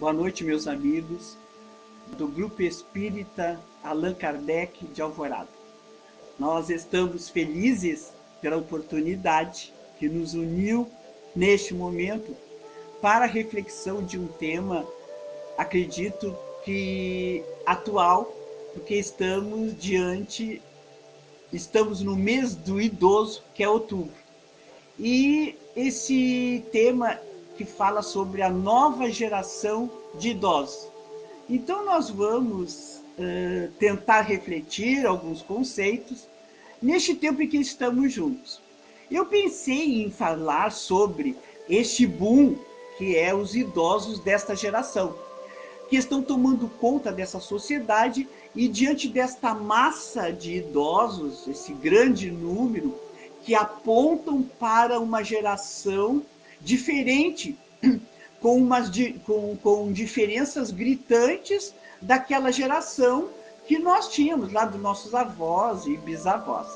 Boa noite, meus amigos do Grupo Espírita Allan Kardec de Alvorada. Nós estamos felizes pela oportunidade que nos uniu neste momento para a reflexão de um tema, acredito que atual, porque estamos no mês do idoso, que é outubro. E esse tema que fala sobre a nova geração de idosos. Então nós vamos tentar refletir alguns conceitos neste tempo em que estamos juntos. Eu pensei em falar sobre este boom que é os idosos desta geração, que estão tomando conta dessa sociedade, e diante desta massa de idosos, esse grande número, que apontam para uma geração diferente, com diferenças gritantes daquela geração que nós tínhamos lá dos nossos avós e bisavós.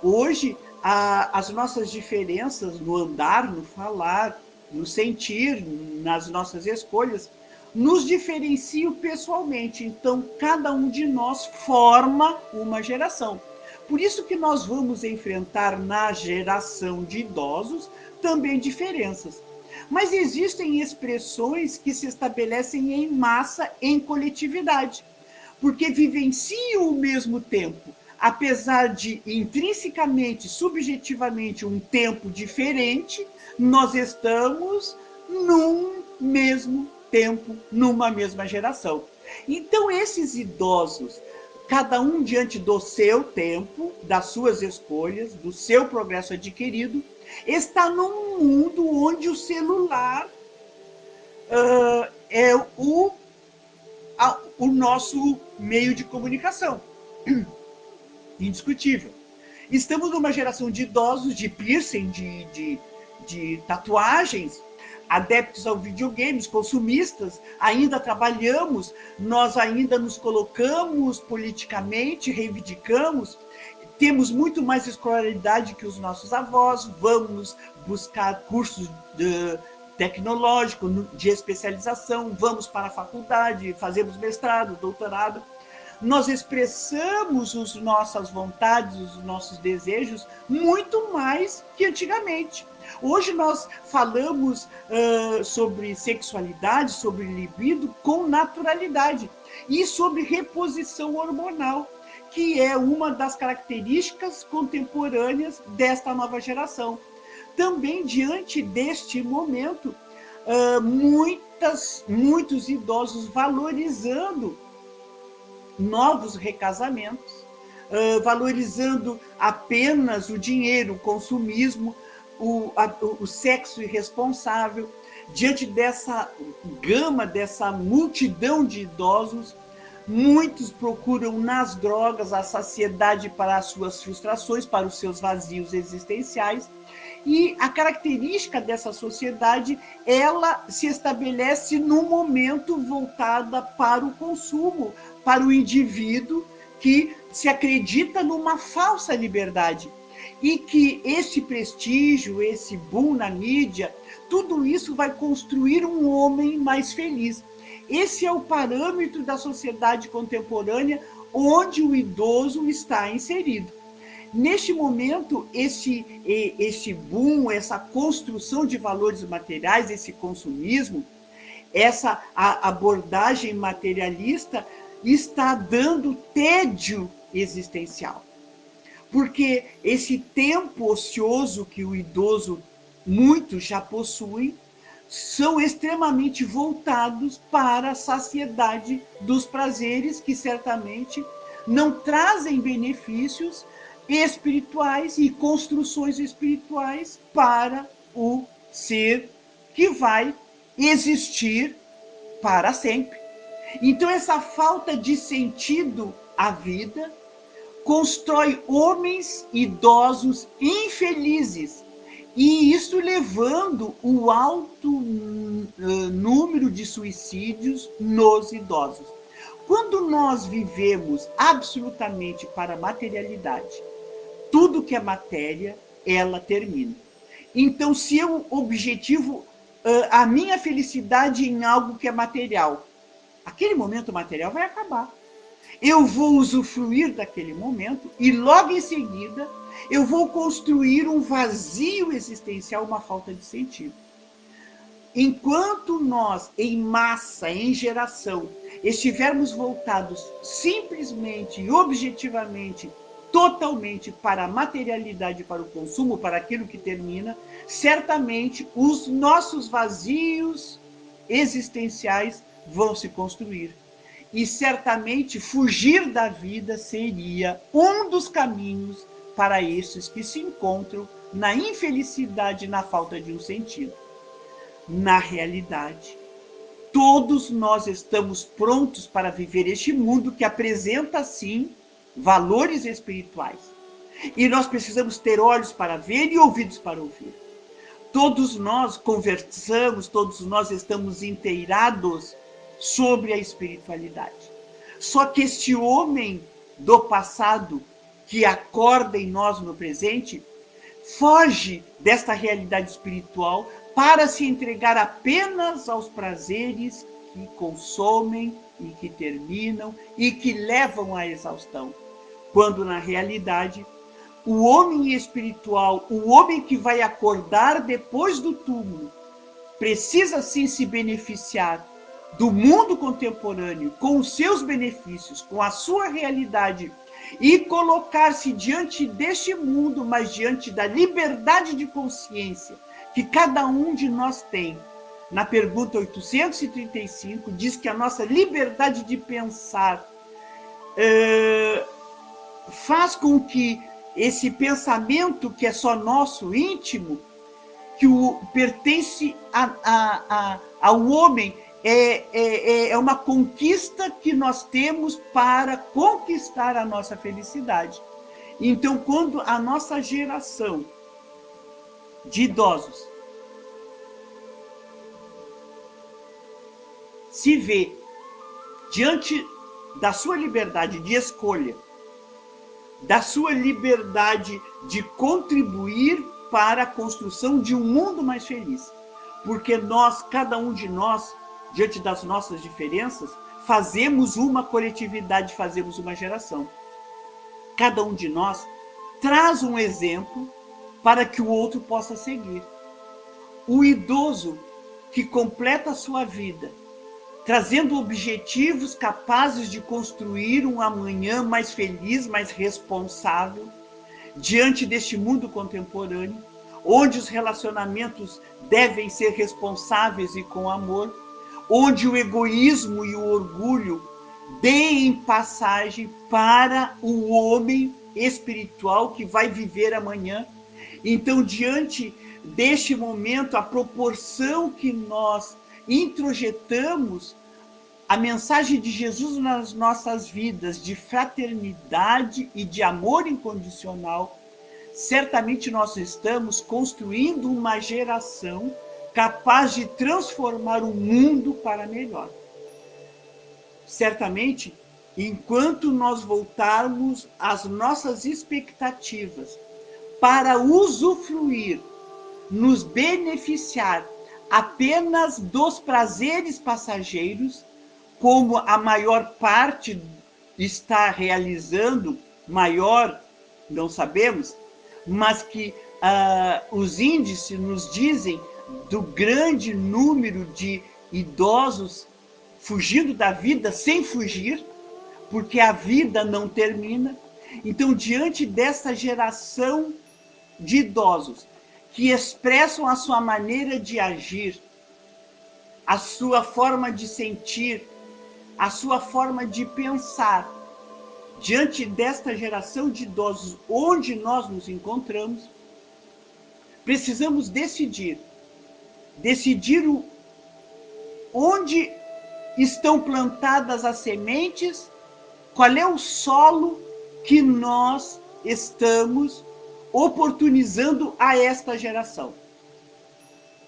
Hoje, as nossas diferenças no andar, no falar, no sentir, nas nossas escolhas, nos diferenciam pessoalmente. Então, cada um de nós forma uma geração. Por isso que nós vamos enfrentar na geração de idosos também diferenças. Mas existem expressões que se estabelecem em massa, em coletividade, porque vivenciam o mesmo tempo, apesar de intrinsecamente, subjetivamente, um tempo diferente, nós estamos num mesmo tempo, numa mesma geração. Então, esses idosos, cada um diante do seu tempo, das suas escolhas, do seu progresso adquirido, está num mundo onde o celular é o nosso meio de comunicação. Indiscutível. Estamos numa geração de idosos, de piercing, de tatuagens, adeptos ao videogames, consumistas, ainda trabalhamos, nós ainda nos colocamos politicamente, reivindicamos, temos muito mais escolaridade que os nossos avós, vamos buscar cursos tecnológicos de especialização, vamos para a faculdade, fazemos mestrado, doutorado. Nós expressamos as nossas vontades, os nossos desejos, muito mais que antigamente. Hoje nós falamos sobre sexualidade, sobre libido com naturalidade e sobre reposição hormonal, que é uma das características contemporâneas desta nova geração. Também diante deste momento, muitos idosos valorizando novos recasamentos, valorizando apenas o dinheiro, o consumismo, o sexo irresponsável. Diante dessa gama, dessa multidão de idosos, muitos procuram nas drogas a saciedade para as suas frustrações, para os seus vazios existenciais. E a característica dessa sociedade, ela se estabelece num momento voltada para o consumo, para o indivíduo que se acredita numa falsa liberdade. E que esse prestígio, esse boom na mídia, tudo isso vai construir um homem mais feliz. Esse é o parâmetro da sociedade contemporânea onde o idoso está inserido. Neste momento, esse boom, essa construção de valores materiais, esse consumismo, essa abordagem materialista está dando tédio existencial. Porque esse tempo ocioso que o idoso, muitos já possuem, são extremamente voltados para a saciedade dos prazeres que certamente não trazem benefícios espirituais e construções espirituais para o ser que vai existir para sempre. Então, essa falta de sentido à vida constrói homens idosos infelizes, e isso levando o alto número de suicídios nos idosos. Quando nós vivemos absolutamente para a materialidade, tudo que é matéria, ela termina. Então, se o objetivo a minha felicidade em algo que é material. Aquele momento material vai acabar. Eu vou usufruir daquele momento e logo em seguida eu vou construir um vazio existencial, uma falta de sentido. Enquanto nós, em massa, em geração, estivermos voltados simplesmente e objetivamente, totalmente para a materialidade, para o consumo, para aquilo que termina, certamente os nossos vazios existenciais vão se construir. E certamente fugir da vida seria um dos caminhos para esses que se encontram na infelicidade, na falta de um sentido. Na realidade, todos nós estamos prontos para viver este mundo que apresenta, sim, valores espirituais. E nós precisamos ter olhos para ver e ouvidos para ouvir. Todos nós conversamos, todos nós estamos inteirados sobre a espiritualidade. Só que este homem do passado, que acorda em nós no presente, foge desta realidade espiritual para se entregar apenas aos prazeres que consomem e que terminam e que levam à exaustão. Quando, na realidade, o homem espiritual, o homem que vai acordar depois do túmulo, precisa sim se beneficiar do mundo contemporâneo, com os seus benefícios, com a sua realidade, e colocar-se diante deste mundo, mas diante da liberdade de consciência que cada um de nós tem. Na pergunta 835, diz que a nossa liberdade de pensar faz com que esse pensamento que é só nosso, íntimo, que pertence ao homem, é uma conquista que nós temos para conquistar a nossa felicidade. Então, quando a nossa geração de idosos se vê diante da sua liberdade de escolha, da sua liberdade de contribuir para a construção de um mundo mais feliz. Porque nós, cada um de nós, diante das nossas diferenças, fazemos uma coletividade, fazemos uma geração. Cada um de nós traz um exemplo para que o outro possa seguir. O idoso que completa a sua vida, trazendo objetivos capazes de construir um amanhã mais feliz, mais responsável, diante deste mundo contemporâneo, onde os relacionamentos devem ser responsáveis e com amor, onde o egoísmo e o orgulho deem passagem para o homem espiritual que vai viver amanhã. Então, diante deste momento, a proporção que nós introjetamos a mensagem de Jesus nas nossas vidas, de fraternidade e de amor incondicional, certamente nós estamos construindo uma geração capaz de transformar o mundo para melhor. Certamente, enquanto nós voltarmos as nossas expectativas para usufruir, nos beneficiar apenas dos prazeres passageiros, como a maior parte está realizando, maior, não sabemos, mas que os índices nos dizem do grande número de idosos fugindo da vida sem fugir, porque a vida não termina. Então, diante dessa geração de idosos que expressam a sua maneira de agir, a sua forma de sentir, a sua forma de pensar, diante desta geração de idosos onde nós nos encontramos, precisamos decidir onde estão plantadas as sementes, qual é o solo que nós estamos oportunizando a esta geração.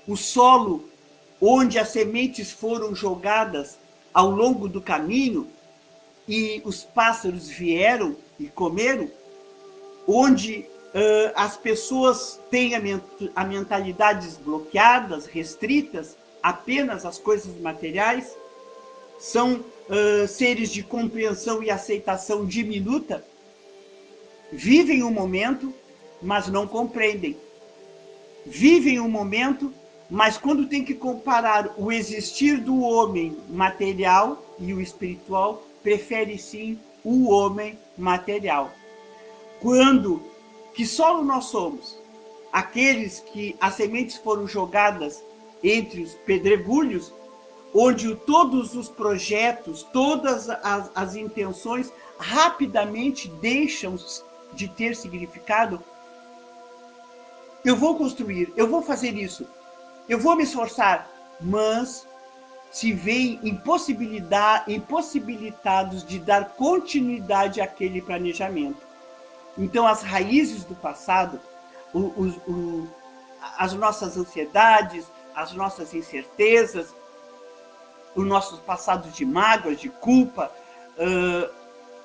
O solo onde as sementes foram jogadas ao longo do caminho e os pássaros vieram e comeram, onde as pessoas têm a mentalidades bloqueadas, restritas, apenas às coisas materiais, são seres de compreensão e aceitação diminuta, vivem o momento, mas não compreendem. Vivem o momento, mas quando tem que comparar o existir do homem material e o espiritual, prefere sim o homem material. Quando que só nós somos aqueles que as sementes foram jogadas entre os pedregulhos, onde todos os projetos, todas as intenções rapidamente deixam de ter significado. Eu vou construir, eu vou fazer isso, eu vou me esforçar, mas se veem impossibilitados de dar continuidade àquele planejamento. Então, as raízes do passado, as nossas ansiedades, as nossas incertezas, os nossos passados de mágoas, de culpa,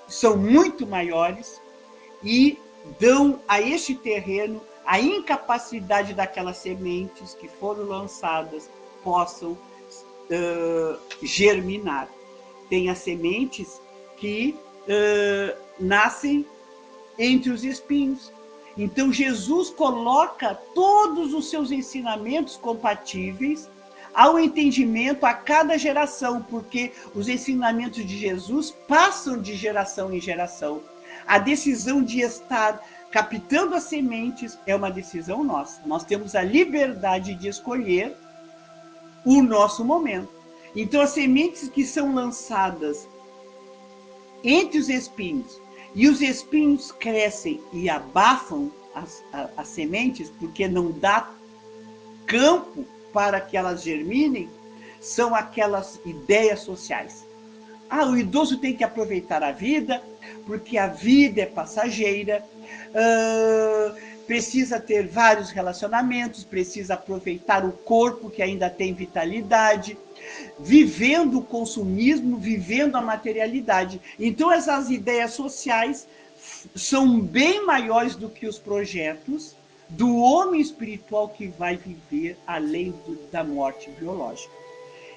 são muito maiores e dão a este terreno a incapacidade daquelas sementes que foram lançadas possam germinar. Tem as sementes que nascem entre os espinhos. Então, Jesus coloca todos os seus ensinamentos compatíveis ao entendimento a cada geração, porque os ensinamentos de Jesus passam de geração em geração. A decisão de estar captando as sementes é uma decisão nossa. Nós temos a liberdade de escolher o nosso momento. Então, as sementes que são lançadas entre os espinhos, e os espinhos crescem e abafam as sementes, porque não dá campo para que elas germinem, são aquelas ideias sociais. O idoso tem que aproveitar a vida, porque a vida é passageira, precisa ter vários relacionamentos, precisa aproveitar o corpo que ainda tem vitalidade, vivendo o consumismo, vivendo a materialidade. Então, essas ideias sociais são bem maiores do que os projetos do homem espiritual que vai viver além da morte biológica.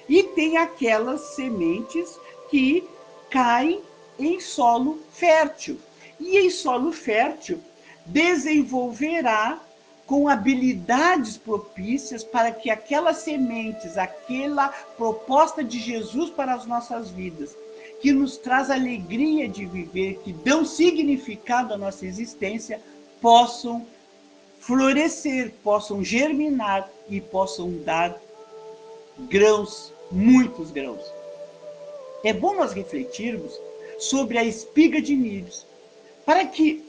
E tem aquelas sementes que caem em solo fértil. E em solo fértil desenvolverá com habilidades propícias para que aquelas sementes, aquela proposta de Jesus para as nossas vidas, que nos traz alegria de viver, que dão significado à nossa existência, possam florescer, possam germinar e possam dar grãos, muitos grãos. É bom nós refletirmos sobre a espiga de milhos, para que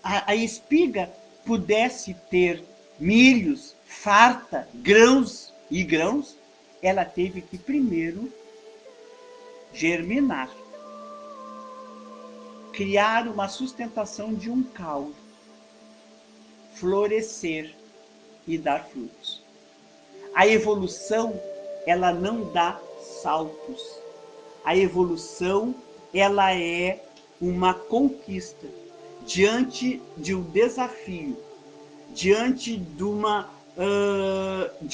a espiga pudesse ter milhos, farta, grãos e grãos, ela teve que primeiro germinar, criar uma sustentação de um caule, florescer e dar frutos. A evolução, ela não dá saltos. A evolução, ela é uma conquista diante de um desafio, diante de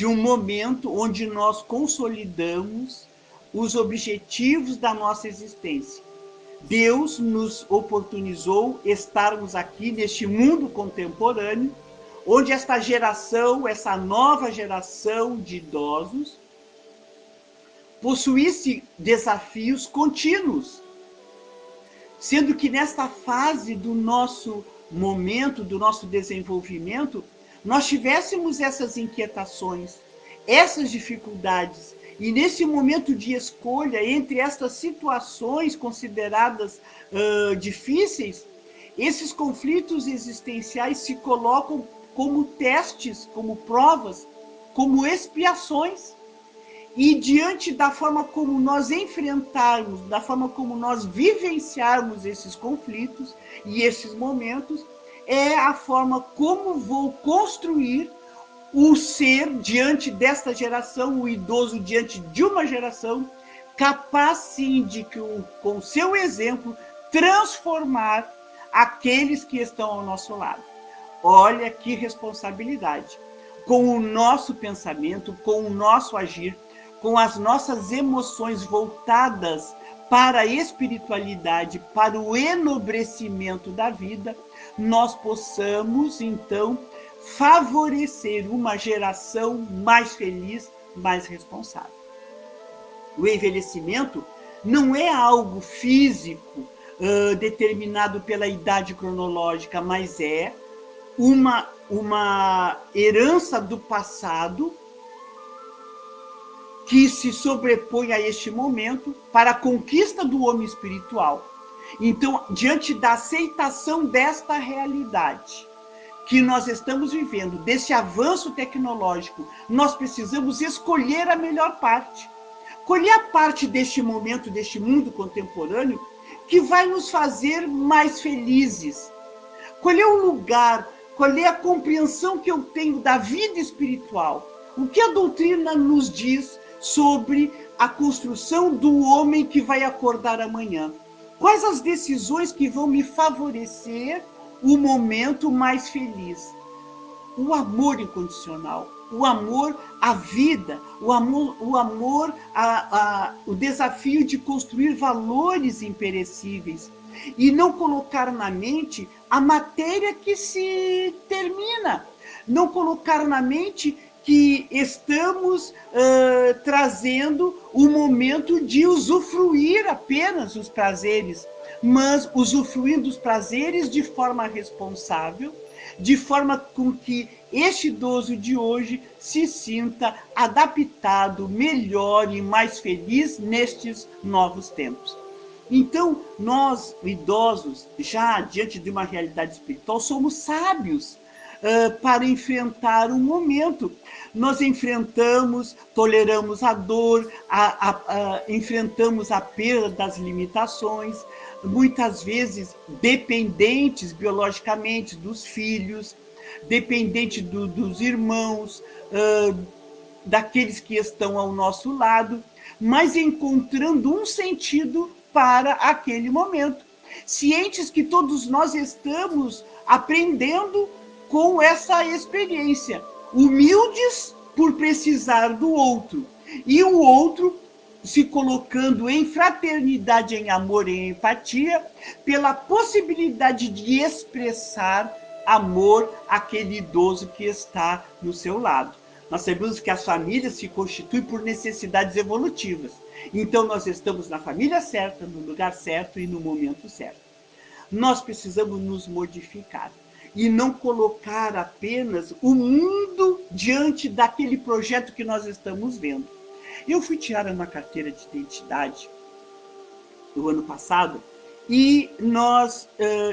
um momento onde nós consolidamos os objetivos da nossa existência. Deus nos oportunizou estarmos aqui neste mundo contemporâneo, onde esta geração, essa nova geração de idosos, possuísse desafios contínuos, sendo que nesta fase do nosso momento, do nosso desenvolvimento, nós tivéssemos essas inquietações, essas dificuldades, e nesse momento de escolha entre estas situações consideradas difíceis, esses conflitos existenciais se colocam como testes, como provas, como expiações. E diante da forma como nós enfrentarmos, da forma como nós vivenciarmos esses conflitos e esses momentos, é a forma como vou construir o ser diante desta geração, o idoso diante de uma geração, capaz sim de, com seu exemplo, transformar aqueles que estão ao nosso lado. Olha que responsabilidade. Com o nosso pensamento, com o nosso agir, com as nossas emoções voltadas para a espiritualidade, para o enobrecimento da vida, nós possamos, então, favorecer uma geração mais feliz, mais responsável. O envelhecimento não é algo físico determinado pela idade cronológica, mas é uma herança do passado que se sobrepõe a este momento para a conquista do homem espiritual. Então, diante da aceitação desta realidade que nós estamos vivendo, desse avanço tecnológico, nós precisamos escolher a melhor parte. Colher a parte deste momento, deste mundo contemporâneo, que vai nos fazer mais felizes. Colher o lugar, colher a compreensão que eu tenho da vida espiritual. O que a doutrina nos diz sobre a construção do homem que vai acordar amanhã? Quais as decisões que vão me favorecer o momento mais feliz? O amor incondicional, o amor à vida, o desafio de construir valores imperecíveis e não colocar na mente a matéria que se termina, não colocar na mente que estamos trazendo o momento de usufruir apenas os prazeres, mas usufruir dos prazeres de forma responsável, de forma com que este idoso de hoje se sinta adaptado, melhor e mais feliz nestes novos tempos. Então, nós, idosos, já diante de uma realidade espiritual, somos sábios para enfrentar o momento. Nós enfrentamos, toleramos a dor, enfrentamos a perda das limitações, muitas vezes dependentes biologicamente dos filhos, dependente dos irmãos, daqueles que estão ao nosso lado, mas encontrando um sentido para aquele momento. Cientes que todos nós estamos aprendendo com essa experiência, humildes por precisar do outro, e o outro se colocando em fraternidade, em amor e em empatia, pela possibilidade de expressar amor àquele idoso que está no seu lado. Nós sabemos que as famílias se constituem por necessidades evolutivas. Então, nós estamos na família certa, no lugar certo e no momento certo. Nós precisamos nos modificar e não colocar apenas o mundo diante daquele projeto que nós estamos vendo. Eu fui tirar uma carteira de identidade no ano passado e nós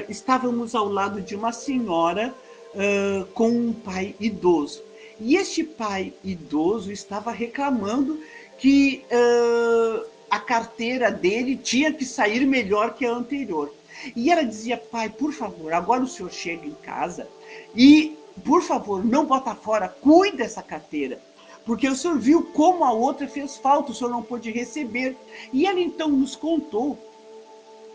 estávamos ao lado de uma senhora com um pai idoso. E este pai idoso estava reclamando que a carteira dele tinha que sair melhor que a anterior. E ela dizia: pai, por favor, agora o senhor chega em casa e, por favor, não bota fora, cuide dessa carteira. Porque o senhor viu como a outra fez falta, o senhor não pôde receber. E ela então nos contou,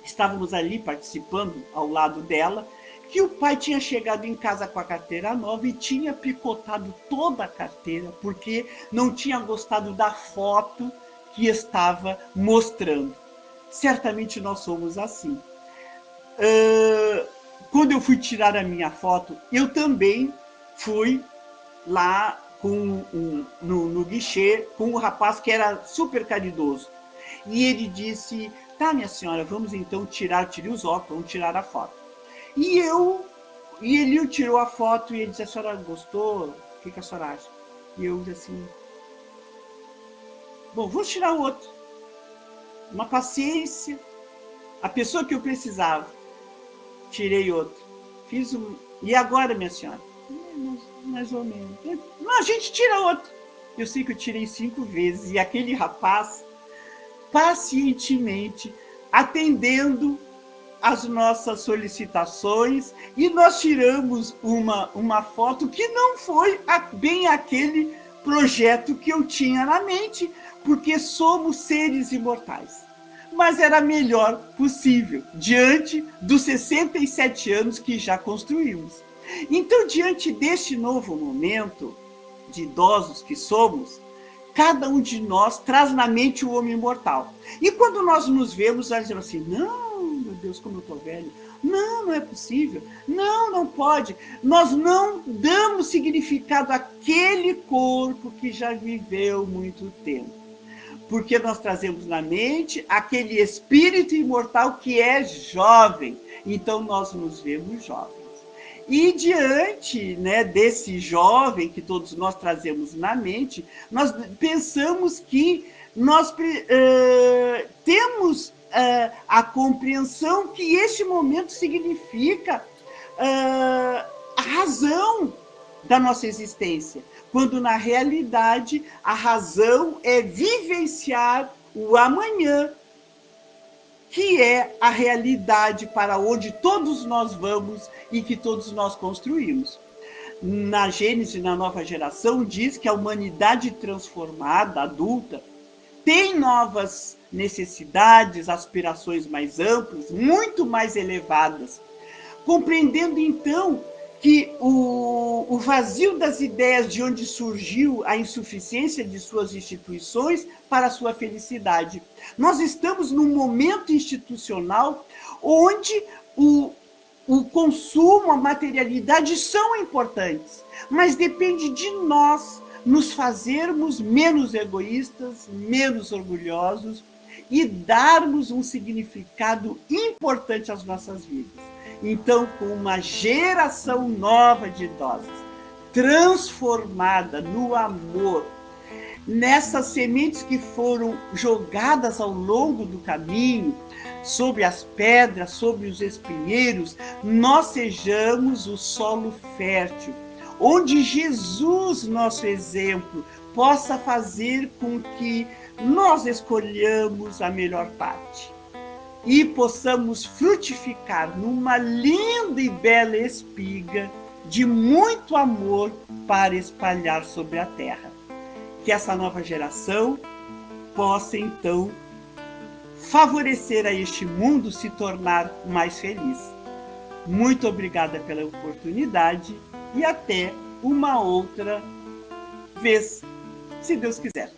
estávamos ali participando ao lado dela, que o pai tinha chegado em casa com a carteira nova e tinha picotado toda a carteira, porque não tinha gostado da foto que estava mostrando. Certamente nós somos assim. Quando eu fui tirar a minha foto, eu também fui lá no guichê com um rapaz que era super caridoso. E ele disse: tá, minha senhora, vamos então tire os óculos, vamos tirar a foto. E ele tirou a foto e ele disse: a senhora gostou? O que a senhora acha? E eu disse assim: bom, vou tirar outro. Uma paciência. A pessoa que eu precisava. Tirei outro. Fiz um. E agora, minha senhora? Mais ou menos. Não, a gente tira outro. Eu sei que eu tirei 5 vezes. E aquele rapaz, pacientemente, atendendo as nossas solicitações, e nós tiramos uma foto que não foi bem aquele projeto que eu tinha na mente, porque somos seres imortais. Mas era melhor possível, diante dos 67 anos que já construímos. Então, diante deste novo momento de idosos que somos, cada um de nós traz na mente o homem imortal. E quando nós nos vemos, nós dizemos assim, não, meu Deus, como eu estou velho. Não, não é possível. Não, não pode. Nós não damos significado àquele corpo que já viveu muito tempo. Porque nós trazemos na mente aquele espírito imortal que é jovem. Então, nós nos vemos jovens. E diante, né, desse jovem que todos nós trazemos na mente, nós pensamos que nós temos a compreensão que este momento significa a razão da nossa existência, quando na realidade a razão é vivenciar o amanhã, que é a realidade para onde todos nós vamos e que todos nós construímos. Na Gênesis, na nova geração, diz que a humanidade transformada, adulta, tem novas necessidades, aspirações mais amplas, muito mais elevadas, compreendendo então que o vazio das ideias de onde surgiu a insuficiência de suas instituições para a sua felicidade. Nós estamos num momento institucional onde o consumo, a materialidade são importantes, mas depende de nós nos fazermos menos egoístas, menos orgulhosos e darmos um significado importante às nossas vidas. Então, com uma geração nova de idosos, transformada no amor, nessas sementes que foram jogadas ao longo do caminho, sobre as pedras, sobre os espinheiros, nós sejamos o solo fértil, onde Jesus, nosso exemplo, possa fazer com que nós escolhamos a melhor parte e possamos frutificar numa linda e bela espiga de muito amor para espalhar sobre a terra. Que essa nova geração possa, então, favorecer a este mundo se tornar mais feliz. Muito obrigada pela oportunidade e até uma outra vez, se Deus quiser.